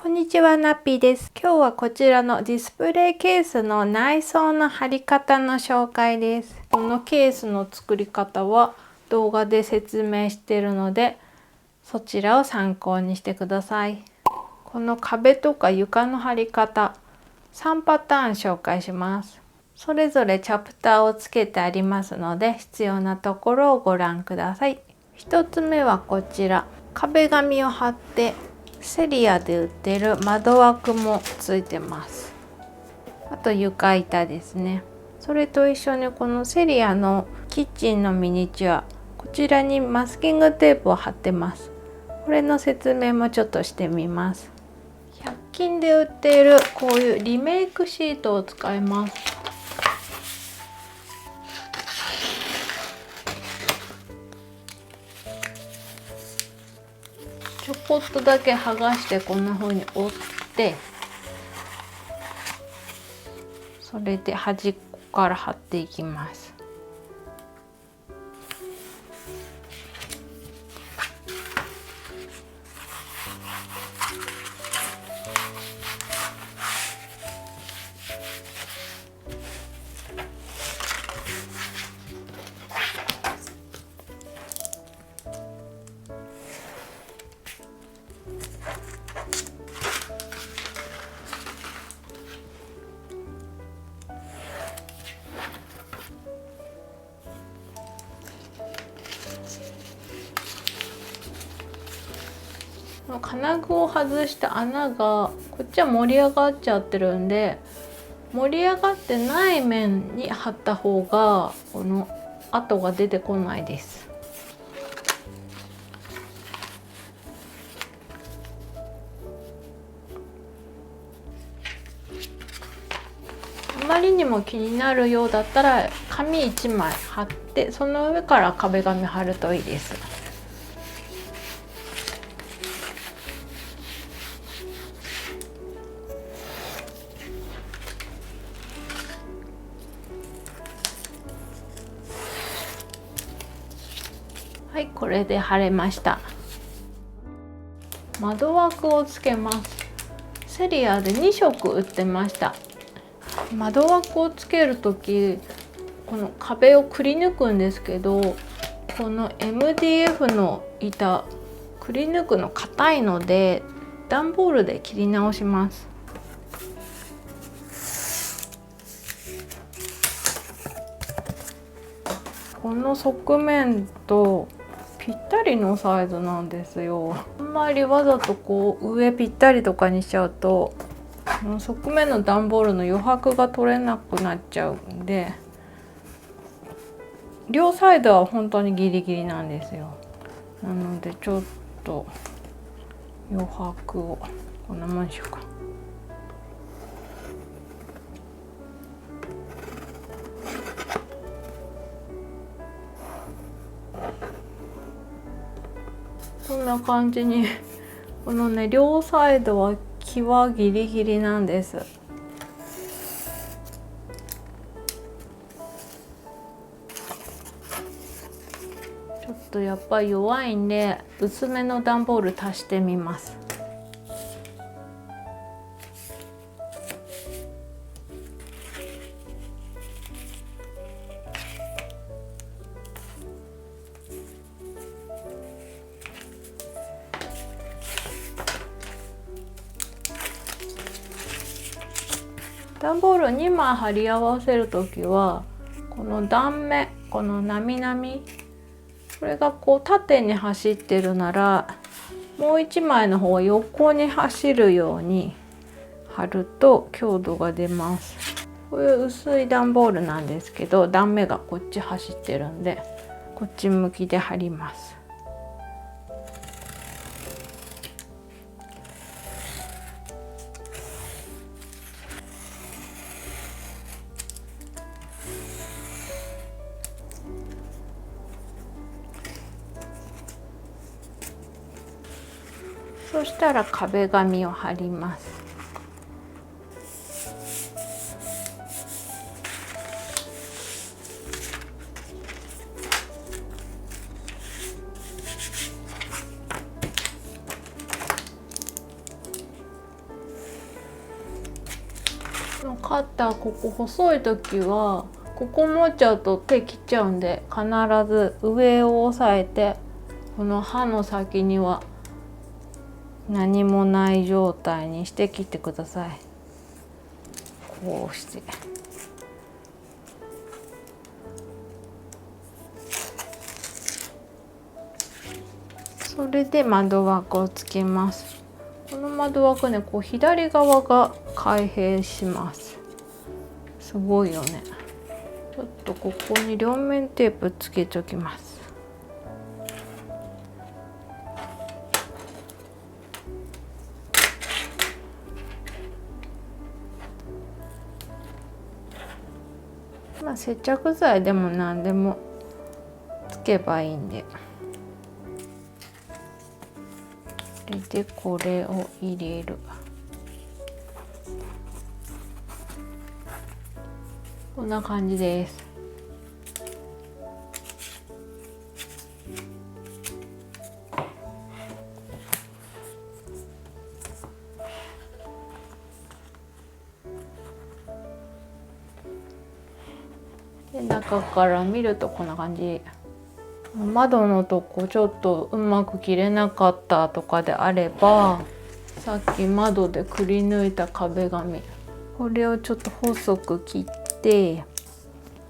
こんにちは、ナッピーです。今日はこちらのディスプレイケースの内装の貼り方の紹介です。このケースの作り方は動画で説明しているので、そちらを参考にしてください。この壁とか床の貼り方、3パターン紹介します。それぞれチャプターをつけてありますので、必要なところをご覧ください。1つ目はこちら、壁紙を貼ってセリアで売ってる窓枠もついてます。あと床板ですね。それと一緒にこのセリアのキッチンのミニチュア、こちらにマスキングテープを貼ってます。これの説明もちょっとしてみます。100均で売っているこういうリメイクシートを使います。ちょこっとだけ剥がしてこんな風に折って、それで端っこから貼っていきます。金具を外した穴がこっちは盛り上がっちゃってるんで、盛り上がってない面に貼った方がこの跡が出てこないです。あまりにも気になるようだったら紙1枚貼って、その上から壁紙貼るといいです。はい、これで貼れました。窓枠をつけます。セリアで2色売ってました。窓枠をつけるとき、この壁をくり抜くんですけど、この MDF の板くり抜くの硬いので段ボールで切り直します。この側面とぴったりのサイズなんですよ。あんまりわざとこう上ぴったりとかにしちゃうと、この側面の段ボールの余白が取れなくなっちゃうんで、両サイドは本当にギリギリなんですよ。なのでちょっと余白をこんなもんでしょうか。こんな感じにこのね、両サイドは際ギリギリなんです。ちょっとやっぱり弱いんで薄めの段ボール足してみます。段ボール2枚貼り合わせる時はこの断面、このなみなみ、これがこう縦に走ってるならもう1枚の方は横に走るように貼ると強度が出ます。こういう薄い段ボールなんですけど、断面がこっち走ってるんでこっち向きで貼ります。そしたら壁紙を貼ります。カッターここ細い時はここ持っちゃうと手切っちゃうんで、必ず上を押さえて、この刃の先には何もない状態にして切ってください。こうして。それで窓枠をつけます。この窓枠ね、こう左側が開閉します。すごいよね。ちょっとここに両面テープつけておきます。接着剤でも何でもつけばいいんで。でこれを入れる。こんな感じです。で中から見るとこんな感じ。窓のとこちょっとうまく切れなかったとかであれば、さっき窓でくり抜いた壁紙、これをちょっと細く切って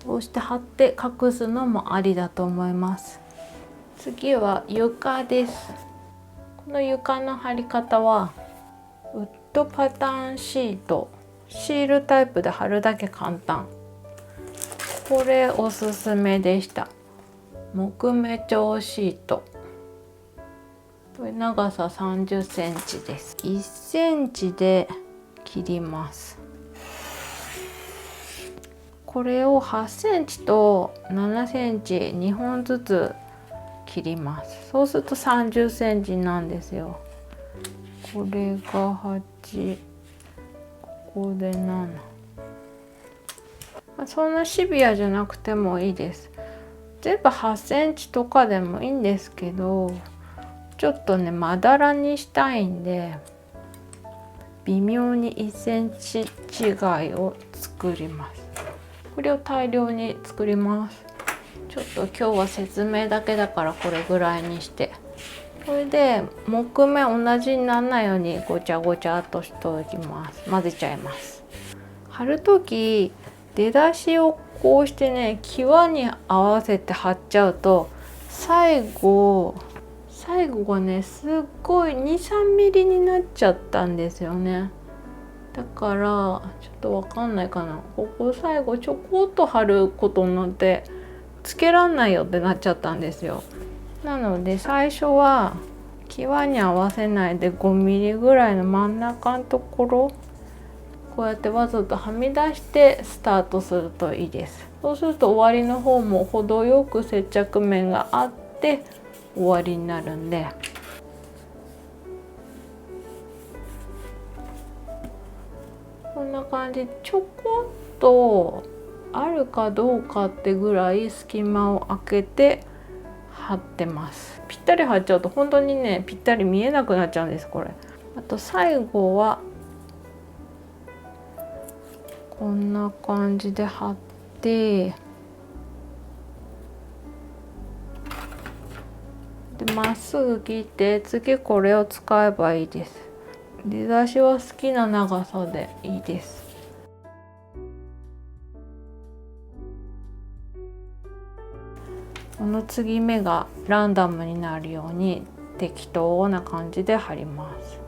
こうして貼って隠すのもありだと思います。次は床です。この床の貼り方はウッドパターンシート、シールタイプで貼るだけ簡単。これおすすめでした。木目調シート。これ長さ30センチです。1センチで切ります。これを8センチと7センチ2本ずつ切ります。そうすると30センチなんですよ。これが8、ここで7。そんなシビアじゃなくてもいいです。全部8センチとかでもいいんですけど、ちょっとねまだらにしたいんで微妙に1センチ違いを作ります。これを大量に作ります。ちょっと今日は説明だけだからこれぐらいにして、これで木目同じにならないようにごちゃごちゃっとしておきます。混ぜちゃいます。貼る時出だしをこうしてね際に合わせて貼っちゃうと最後がねすっごい 2,3 ミリになっちゃったんですよね。だからちょっとわかんないかな、ここ最後ちょこっと貼ることになってつけらんないよってなっちゃったんですよ。なので最初は際に合わせないで5ミリぐらいの真ん中のところこうやってわざとはみ出してスタートするといいです。そうすると終わりの方も程よく接着面があって終わりになるんで、こんな感じちょこっとあるかどうかってぐらい隙間を空けて貼ってます。ぴったり貼っちゃうと本当にねぴったり見えなくなっちゃうんですこれ。あと最後はこんな感じで貼ってでまっすぐ切って次これを使えばいいです。出だしは好きな長さでいいです。この継ぎ目がランダムになるように適当な感じで貼ります。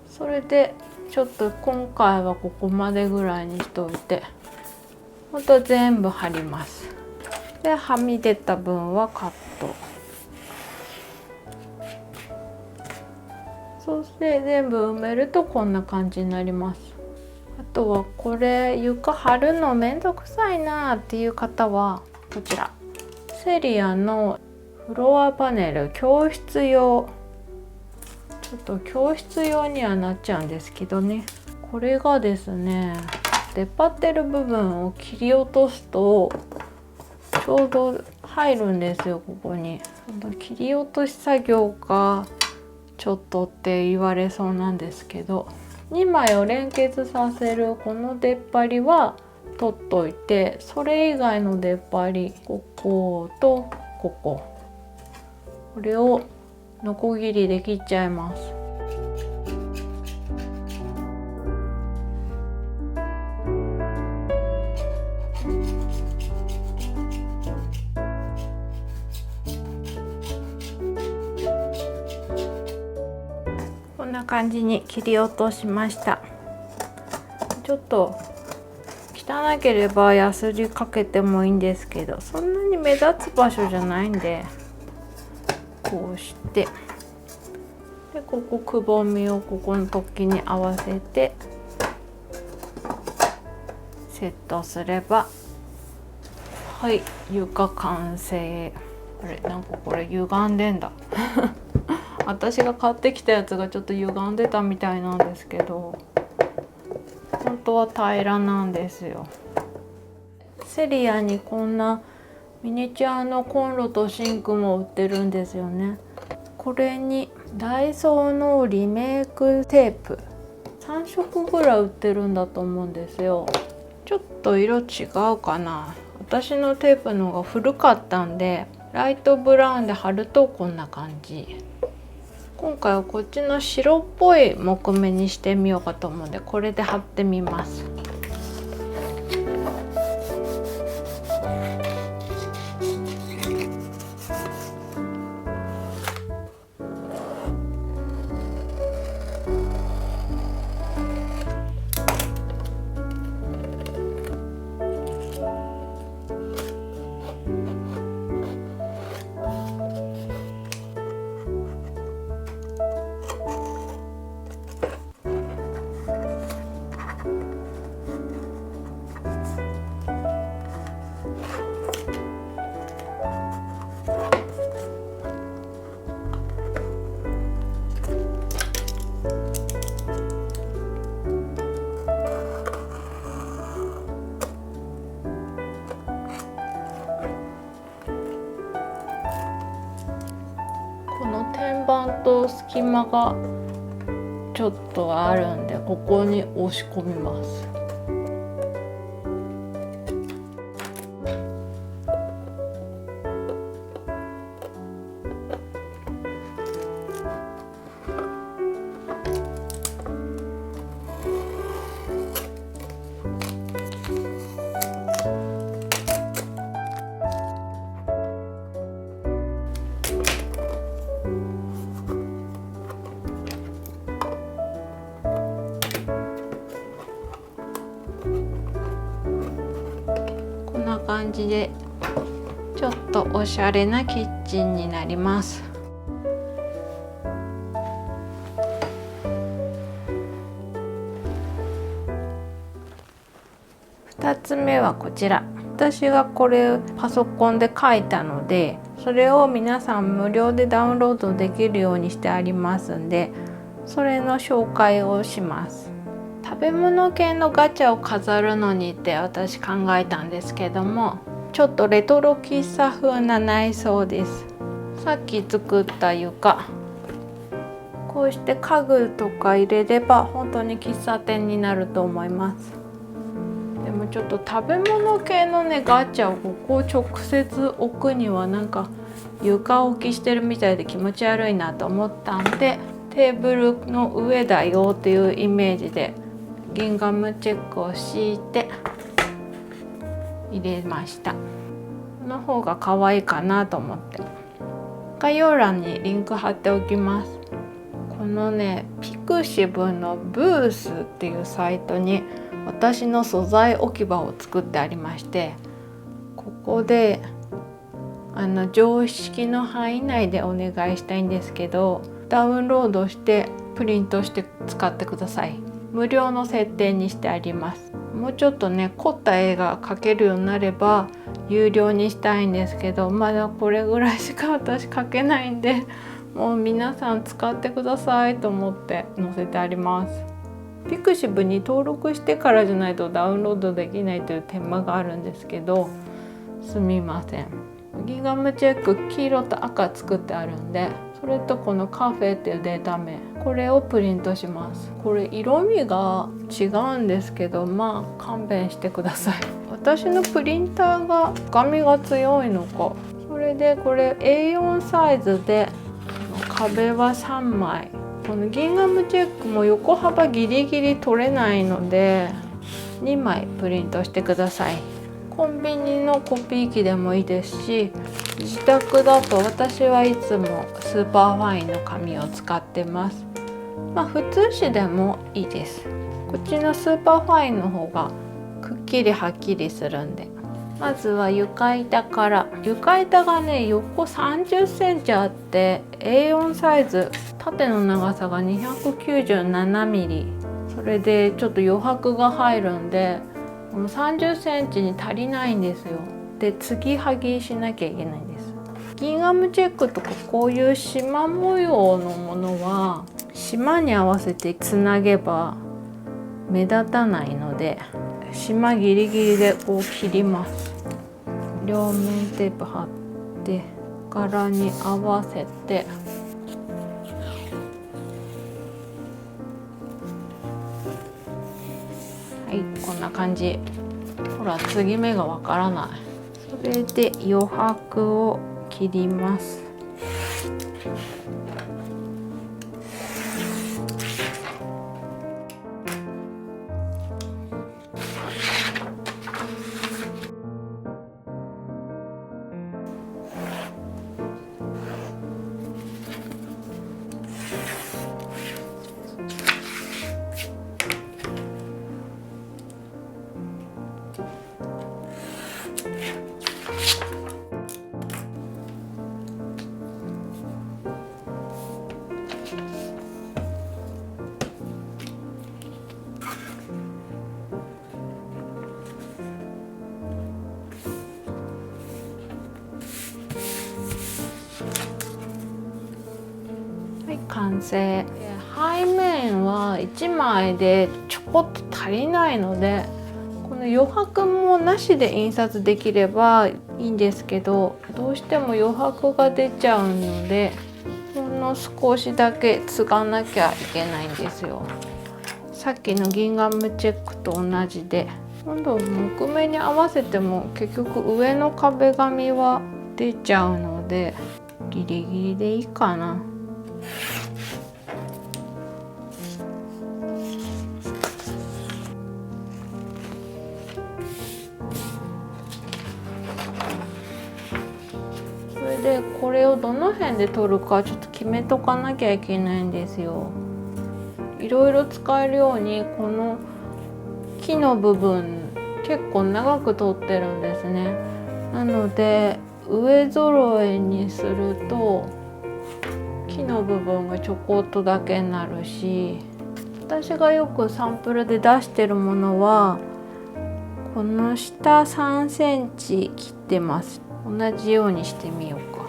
それでちょっと今回はここまでぐらいにしておいて、ほんと全部貼ります。ではみ出た分はカット。そして全部埋めるとこんな感じになります。あとはこれ床貼るのめんどくさいなっていう方はこちらセリアのフロアパネル教室用、ちょっと教室用にはなっちゃうんですけどね、これがですね出っ張ってる部分を切り落とすとちょうど入るんですよ、ここに。切り落とし作業かちょっとって言われそうなんですけど、2枚を連結させるこの出っ張りは取っといて、それ以外の出っ張り、こことここ、これをノコギリで切っちゃいます。こんな感じに切り落としました。ちょっと汚ければヤスリかけてもいいんですけど、そんなに目立つ場所じゃないんで、こうして、でここくぼみをここの突起に合わせてセットすれば、はい、床完成。あれ、なんかこれ歪んでんだ私が買ってきたやつがちょっと歪んでたみたいなんですけど、本当は平らなんですよ。セリアにこんなミニチュアのコンロとシンクも売ってるんですよね。これにダイソーのリメイクテープ3色ぐらい売ってるんだと思うんですよ。ちょっと色違うかな。私のテープの方が古かったんで、ライトブラウンで貼るとこんな感じ。今回はこっちの白っぽい木目にしてみようかと思うんで、これで貼ってみます。この天板と隙間がちょっとあるんで、ここに押し込みます。こんな感じでちょっとおしゃれなキッチンになります。2つ目はこちら。私がこれパソコンで書いたので、それを皆さん無料でダウンロードできるようにしてありますんで、それの紹介をします。食べ物系のガチャを飾るのにって私考えたんですけども、ちょっとレトロ喫茶風な内装です。さっき作った床、こうして家具とか入れれば本当に喫茶店になると思います。でもちょっと食べ物系のねガチャをここを直接置くにはなんか床置きしてるみたいで気持ち悪いなと思ったんで、テーブルの上だよっていうイメージでギンガムチェックを敷いて入れました。この方が可愛いかなと思って、概要欄にリンク貼っておきます。このねピクシブのブースっていうサイトに私の素材置き場を作ってありまして、ここで常識の範囲内でお願いしたいんですけど、ダウンロードしてプリントして使ってください。無料の設定にしてあります。もうちょっとね凝った絵が描けるようになれば有料にしたいんですけど、まだこれぐらいしか私描けないんで、もう皆さん使ってくださいと思って載せてあります。ピクシブに登録してからじゃないとダウンロードできないという手間があるんですけど、すみません。ギンガムチェック黄色と赤作ってあるんで、それとこのカフェっていうデータ名、これをプリントします。これ色味が違うんですけど、まあ勘弁してください。私のプリンターが深みが強いのか。それでこれ A4 サイズで壁は3枚。このギンガムチェックも横幅ギリギリ取れないので2枚プリントしてください。コンビニのコピー機でもいいですし、自宅だと私はいつもスーパーファインの紙を使ってます。まあ普通紙でもいいです。こっちのスーパーファインの方がくっきりはっきりするんで。まずは床板から。床板がね、横30センチあって A4 サイズ、縦の長さが297ミリ。それでちょっと余白が入るんで、この30センチに足りないんですよ。で、継ぎはぎしなきゃいけないんです。ギンガムチェックとかこういう縞模様のものは縞に合わせてつなげば目立たないので、縞ギリギリでこう切ります。両面テープ貼って柄に合わせて、はい、こんな感じ。ほら、継ぎ目がわからない。それで余白を切ります。完成。背面は1枚でちょこっと足りないので、この余白もなしで印刷できればいいんですけど、どうしても余白が出ちゃうので、ほんの少しだけ継がなきゃいけないんですよ。さっきのギンガムチェックと同じで、今度木目に合わせても結局上の壁紙は出ちゃうので、ギリギリでいいかな。それでこれをどの辺で取るかちょっと決めとかなきゃいけないんですよ。いろいろ使えるようにこの木の部分結構長く取ってるんですね。なので上揃えにすると木の部分がちょこっとだけになるし、私がよくサンプルで出してるものはこの下3センチ切ってます。同じようにしてみようか。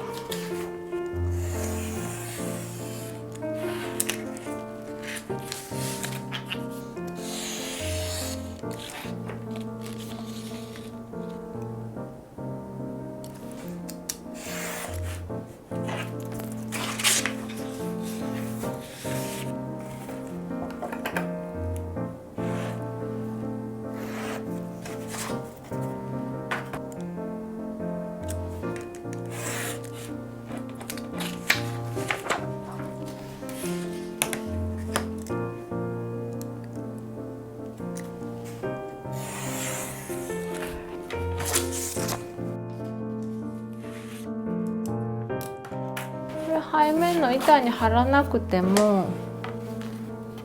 背面の板に貼らなくても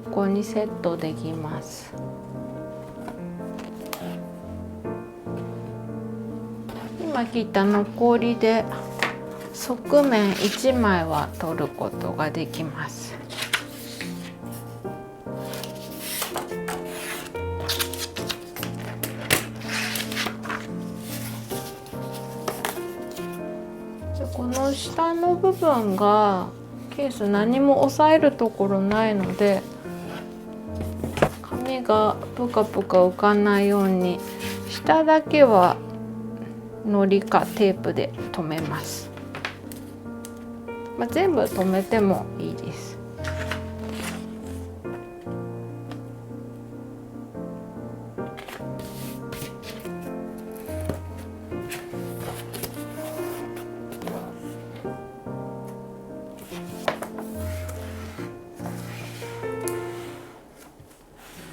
ここにセットできます。今切った残りで側面1枚は取ることができます。この下の部分がケース何も押さえるところないので、紙がプカプカ浮かないように下だけは糊かテープで留めます。全部留めてもいいです。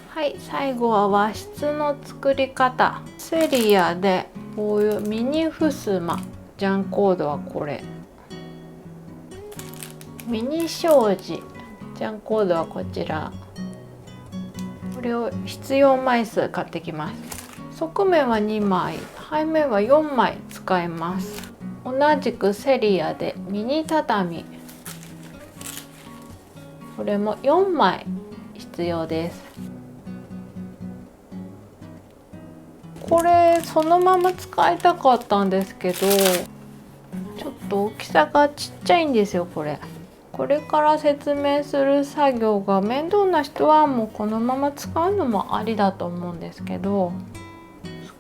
はい、最後は和室の作り方。セリアでこういうミニ襖、ジャンコードはこれ。ミニ障子、ジャンコードはこちら。これを必要枚数買ってきます。側面は2枚、背面は4枚使います。同じくセリアでミニ畳、これも4枚必要です。これそのまま使いたかったんですけど、ちょっと大きさがちっちゃいんですよ。これから説明する作業が面倒な人はもうこのまま使うのもありだと思うんですけど、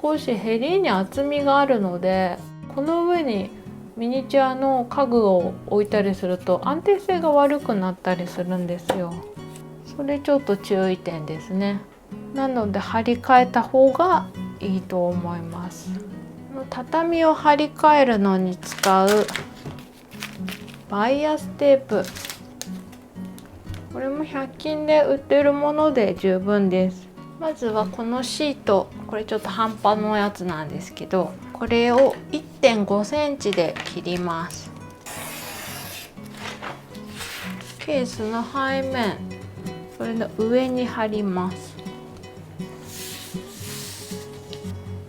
少しへりに厚みがあるので、この上にミニチュアの家具を置いたりすると安定性が悪くなったりするんですよ。それちょっと注意点ですね。なので張り替えた方がいいと思います。畳を張り替えるのに使うバイアステープ、これも100均で売ってるもので十分です。まずはこのシート、これちょっと半端のやつなんですけど、これを 1.5 センチで切ります。ケースの背面、それの上に貼ります。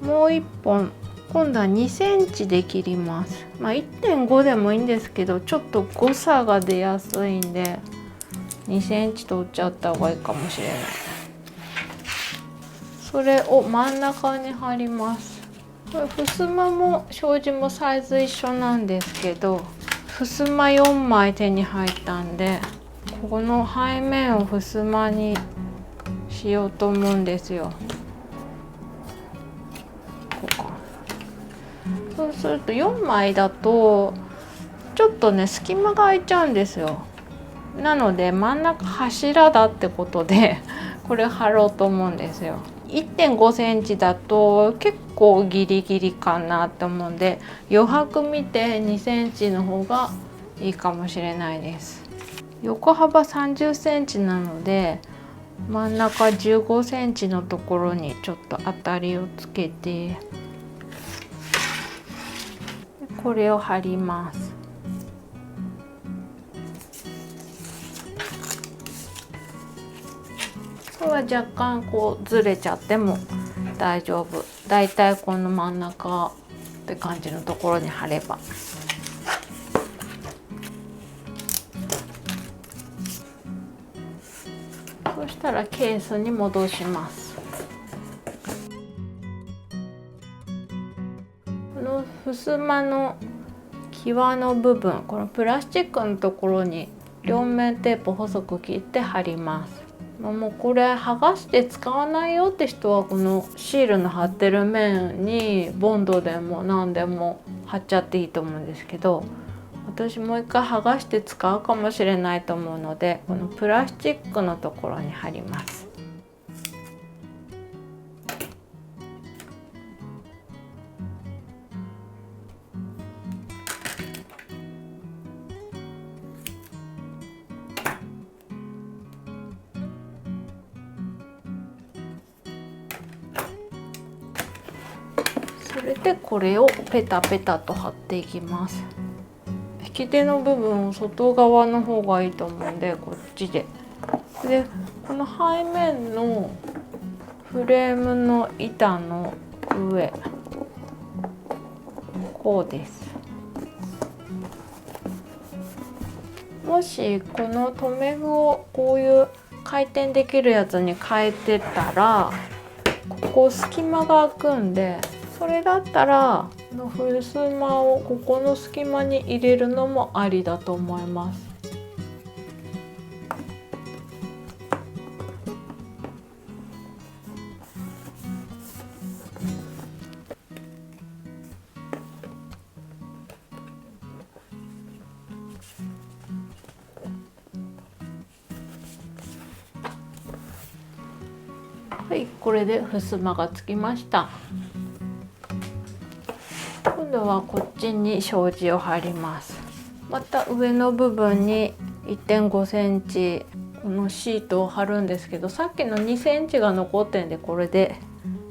もう1本、今度は2センチで切ります。1.5 でもいいんですけど、ちょっと誤差が出やすいんで2センチ取っちゃった方がいいかもしれない。それを真ん中に貼ります。これ襖も障子もサイズ一緒なんですけど、襖4枚手に入ったんで、この背面を襖にしようと思うんですよ。そうすると4枚だとちょっとね隙間が空いちゃうんですよ。なので真ん中柱だってことでこれ貼ろうと思うんですよ。1.5 センチだと結構ギリギリかなと思うんで、余白見て2センチの方がいいかもしれないです。横幅30センチなので真ん中15センチのところにちょっと当たりをつけて、これを貼ります。これは若干こうずれちゃっても大丈夫。だいたいこの真ん中って感じのところに貼れば。そしたらケースに戻します。この襖の際の部分、このプラスチックのところに両面テープ細く切って貼ります。もうこれ剥がして使わないよって人はこのシールの貼ってる面にボンドでも何でも貼っちゃっていいと思うんですけど、私もう一回剥がして使うかもしれないと思うので、このプラスチックのところに貼ります。それでこれをペタペタと貼っていきます。引き手の部分を外側の方がいいと思うんで、こっちで。で、この背面のフレームの板の上、こうです。もしこの留め具をこういう回転できるやつに変えてたら、ここ隙間が空くんで、それだったら襖をここの隙間に入れるのもありだと思います。はい、これで襖がつきました。今度はこっちに障子を貼ります。また上の部分に 1.5 センチこのシートを貼るんですけど、さっきの2センチが残ってんでこれで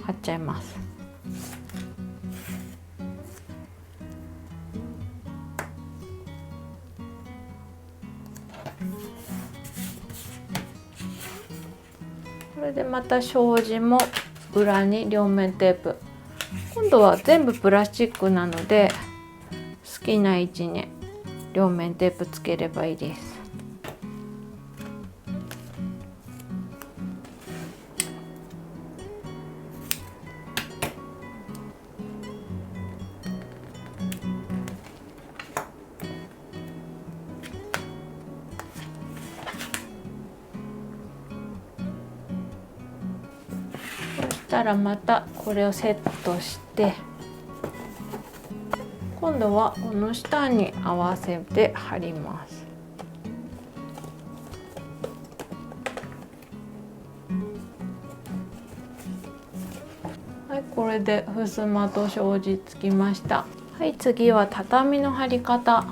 貼っちゃいます。これでまた障子も裏に両面テープ。今度は全部プラスチックなので好きな位置に両面テープつければいいです。そしたらまたこれをセットして、今度はこの下に合わせて貼ります。はい、これで襖と障子つきました。はい、次は畳の貼り方。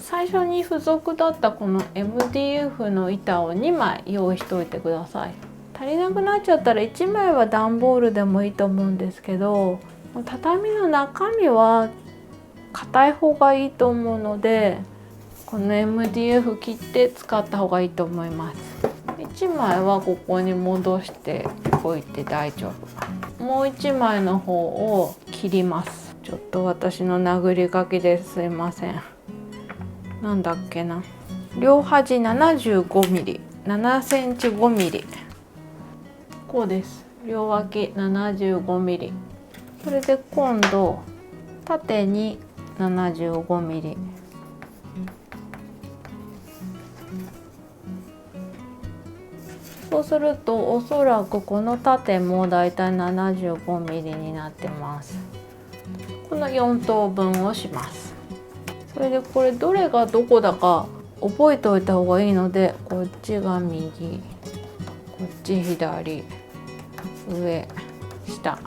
最初に付属だったこの MDF の板を2枚用意しておいてください。足りなくなっちゃったら1枚は段ボールでもいいと思うんですけど、畳の中身は硬い方がいいと思うので、この MDF 切って使った方がいいと思います。1枚はここに戻しておいて大丈夫。もう1枚の方を切ります。ちょっと私の殴り書きですいません。なんだっけな、両端 75mm、7センチ 5mm、こうです。両脇 75mm。それで今度縦に 75mm。そうするとおそらくこの縦もだいたい 75mm になってます。この4等分をします。それでこれどれがどこだか覚えておいた方がいいので、こっちが右、こっち左、上、下。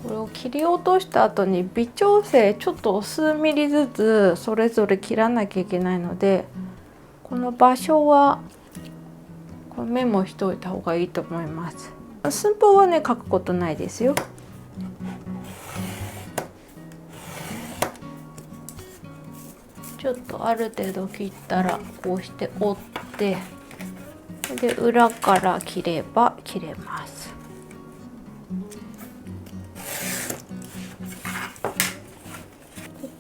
これを切り落とした後に微調整ちょっと数ミリずつそれぞれ切らなきゃいけないので、この場所はこれメモしておいた方がいいと思います。寸法はね書くことないですよ。ちょっとある程度切ったらこうして折って、で裏から切れば切れます。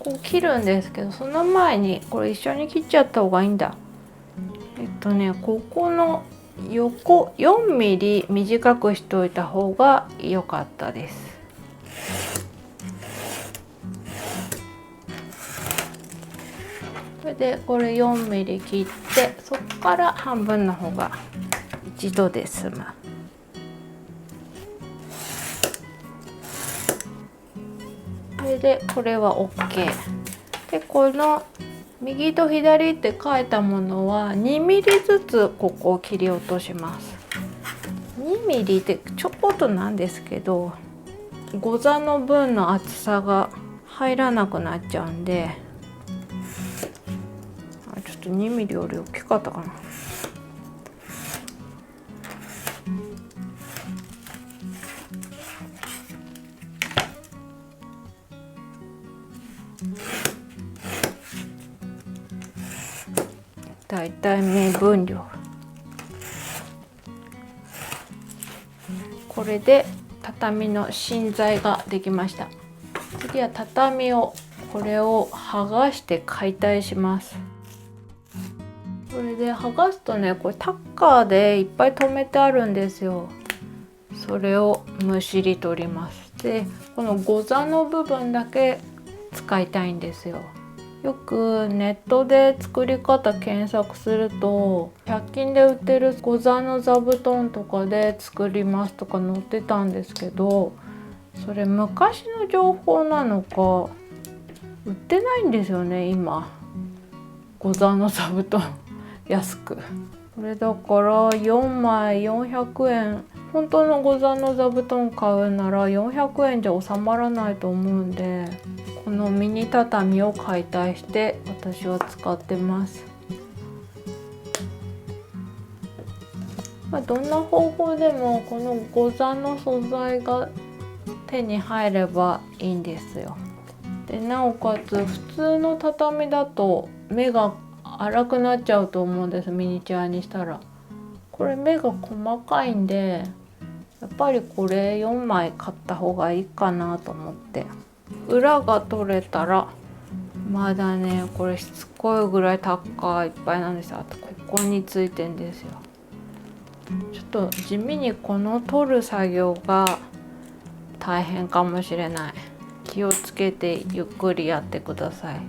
ここ切るんですけど、その前にこれ一緒に切っちゃった方がいいんだ。ここの横 4mm 短くしておいた方が良かったです。それでこれ 4mm 切って、そこから半分の方が一度で済む。それでこれは OK で、この右と左って書いたものは 2mm ずつここを切り落とします。2mm ってちょこっとなんですけど、ゴザの分の厚さが入らなくなっちゃうんで、ちょっと 2mm より大きかったかな。だいたい目分量。これで畳の芯材ができました。次は畳をこれを剥がして解体します。これで剥がすとね、これタッカーでいっぱい留めてあるんですよ。それをむしり取ります。でこのゴザの部分だけ使いたいんですよ。よくネットで作り方検索すると100均で売ってるゴザの座布団とかで作りますとか載ってたんですけど、それ昔の情報なのか売ってないんですよね今。ゴザの座布団安く。これだから4枚400円。本当の五座の座布団買うなら400円じゃ収まらないと思うんで、このミニ畳を解体して私は使ってます。どんな方法でもこの五座の素材が手に入ればいいんですよ。でなおかつ普通の畳だと目が粗くなっちゃうと思うんです。ミニチュアにしたらこれ目が細かいんで、やっぱりこれ4枚買った方がいいかなと思って。裏が取れたらまだね、これしつこいぐらいタッカーいっぱいなんですよ。あとここについてんですよ。ちょっと地味にこの取る作業が大変かもしれない。気をつけてゆっくりやってください。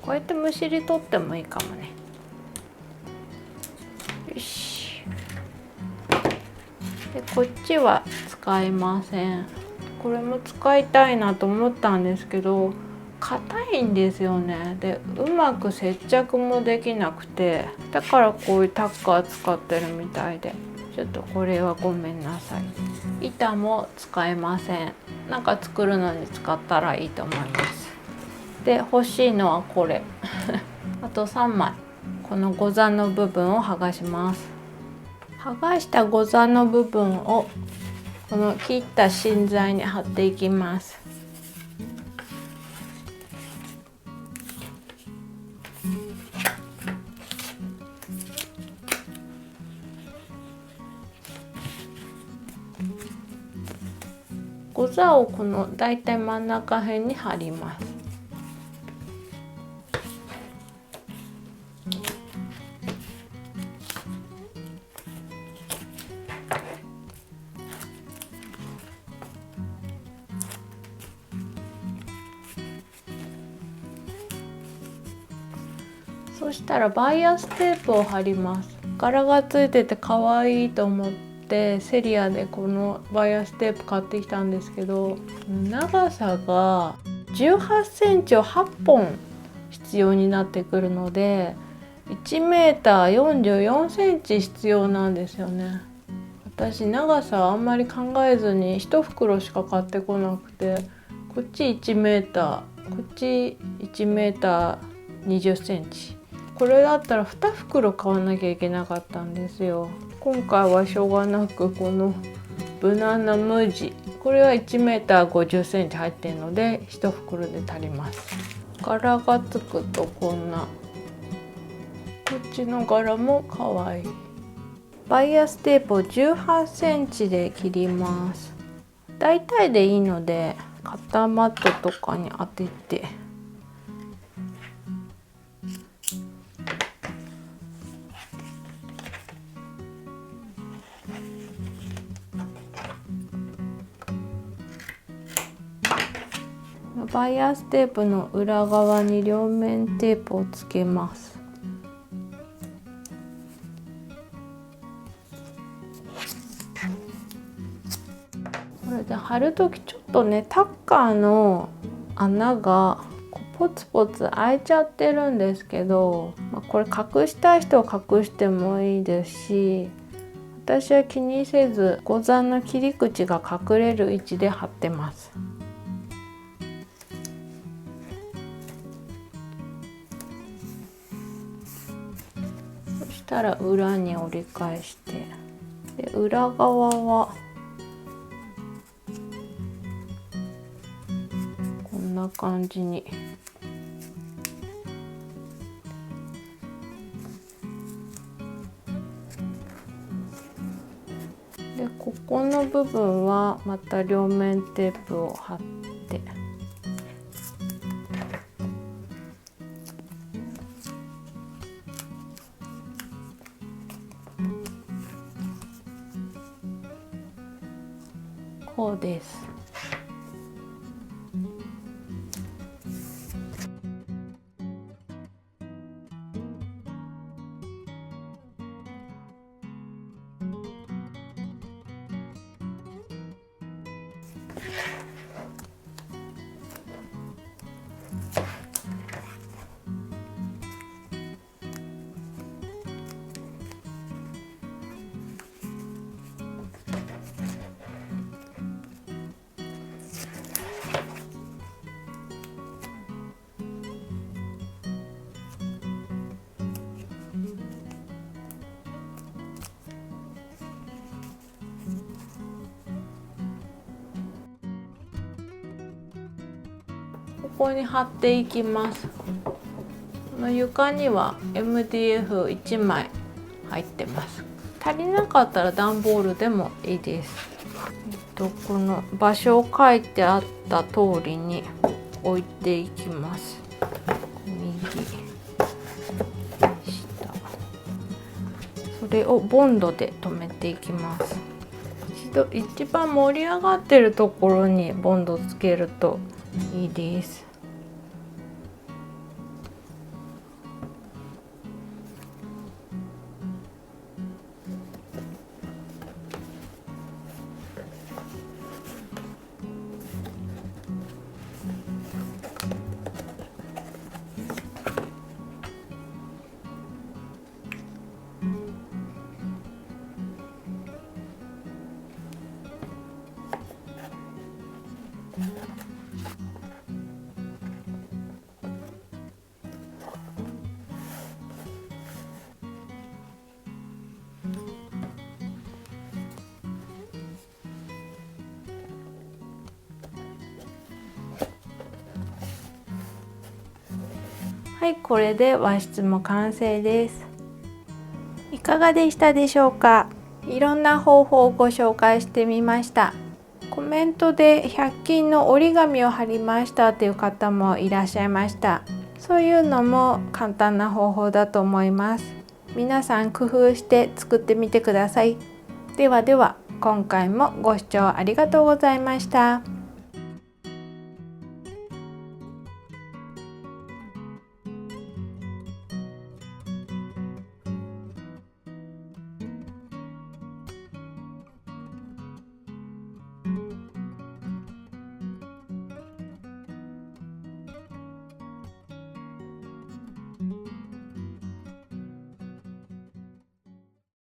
こうやってむしり取ってもいいかもね。よし。でこっちは使いません。これも使いたいなと思ったんですけど硬いんですよね。でうまく接着もできなくて、だからこういうタッカー使ってるみたいで、ちょっとこれはごめんなさい。板も使えません。なんか作るのに使ったらいいと思います。で欲しいのはこれあと3枚。このゴザの部分を剥がします。剥がしたゴザの部分をこの切った芯材に貼っていきます。ゴザをこのだいたい真ん中辺に貼ります。そしたらバイアステープを貼ります。柄がついてて可愛いと思ってセリアでこのバイアステープ買ってきたんですけど、長さが18センチを8本必要になってくるので1メーター44センチ必要なんですよね。私長さはあんまり考えずに1袋しか買ってこなくて、こっち1メーターこっち1メーター20センチ、これだったら2袋買わなきゃいけなかったんですよ。今回はしょうがなくこの無難な無地、これは1メーター50センチ入ってるので1袋で足ります。柄がつくとこんな、こっちの柄もかわいい。バイアステープを18センチで切ります。だいたいでいいので肩マットとかに当てて、バイアステープの裏側に両面テープをつけます。これで貼る時ちょっとねタッカーの穴がポツポツ開いちゃってるんですけど、これ隠したい人は隠してもいいですし、私は気にせずゴザの切り口が隠れる位置で貼ってます。そしたら裏に折り返して、で裏側はこんな感じに。でここの部分はまた両面テープを貼って、こうです。ここに貼っていきます。この床には MDF1 枚入ってます。足りなかったら段ボールでもいいです。この場所を書いてあった通りに置いていきます。右下、それをボンドで留めていきます。一番盛り上がってるところにボンドつけるといいです。はい、これで和室も完成です。いかがでしたでしょうか。いろんな方法をご紹介してみました。コメントで100均の折り紙を貼りましたという方もいらっしゃいました。そういうのも簡単な方法だと思います。皆さん工夫して作ってみてください。ではでは、今回もご視聴ありがとうございました。